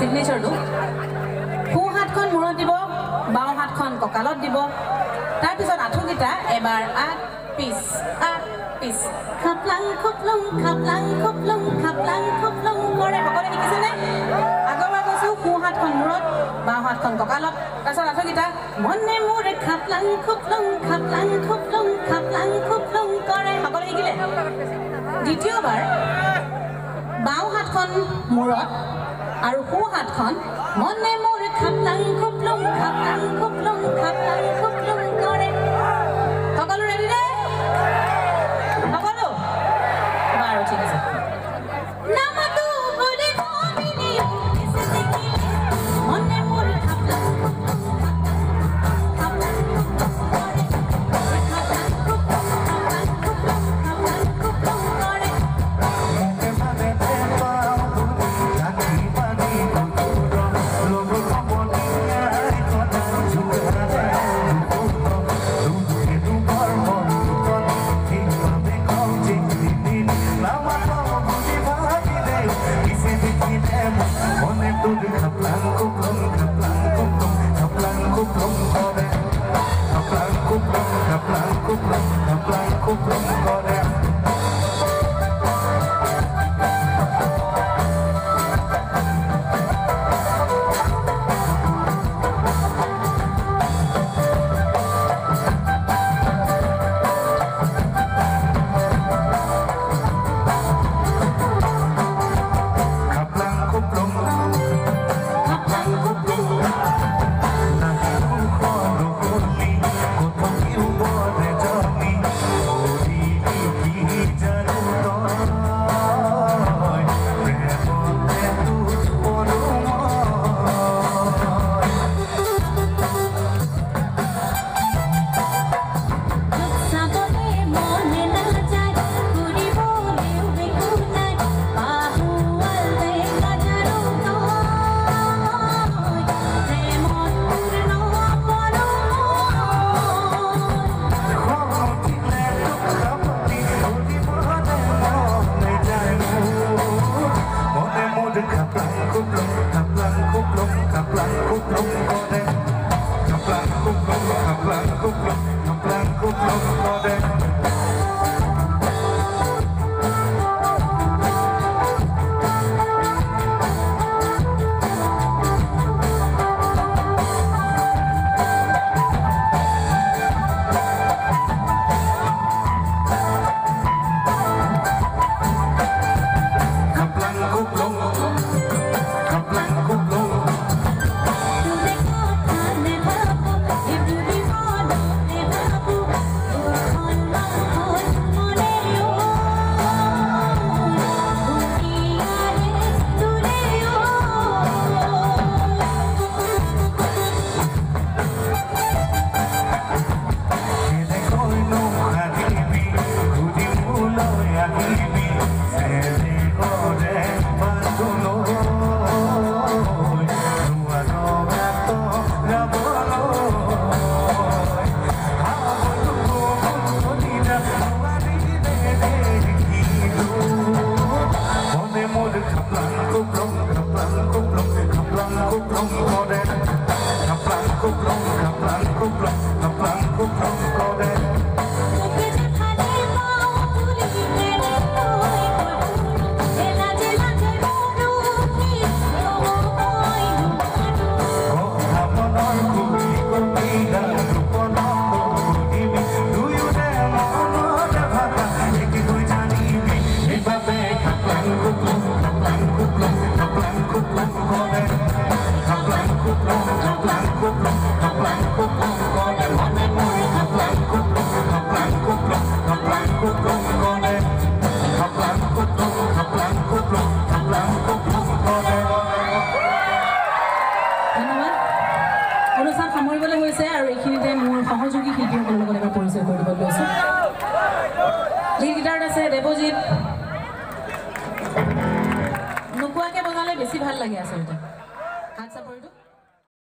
সিগনেচাৰটো সোঁ হাতখন মূৰত দিব বাওঁ হাতখন কঁকালত দিব তাৰ পিছত আঁঠুকেইটা এবাৰ আগ পিছ খাপলাং খুপলং খাপলাং খুপলং খাপলাং খুপলং কৰে সকলোৱে শিকিছেনে আগৰবাৰ কৈছোঁ সোঁ হাতখন মূৰত বাওঁ হাতখন কঁকালত তাৰপিছত আঁঠুকেইটা মনে মোৰে খাপলাং খুপলং খাপলাং খুপলং খাপলাং খুপলং কৰে সকলোৱে শিকিলে দ্বিতীয়বাৰ বাওঁ হাতখন মূৰত আৰু সোঁ হাতখন মনে মোৰে খাপলাং খুপলং খাপলাং খুপলং খাপলাং খুপলং কৰে সকলো ৰেডি নে সকলো বাৰু ঠিক আছে নামাতো বুলি ভাবিলে কিছে দেখিলে মনে মোৰে খাপলাং খুপলং খাপলাং খুপলং কৰে খাপলাং খুপলং খাপলাং খুপলং খাপলাং খুপলং কৰে সামৰিবলৈ হৈছে আৰু এইখিনিতে মোৰ সহযোগী শিল্পীসকলৰ লগত এবাৰ পৰিচয় কৰি দিব লৈছোঁ লিড গিটাৰত আছে দেৱজিৎ নোকোৱাকৈ বজালে বেছি ভাল লাগে আচলতে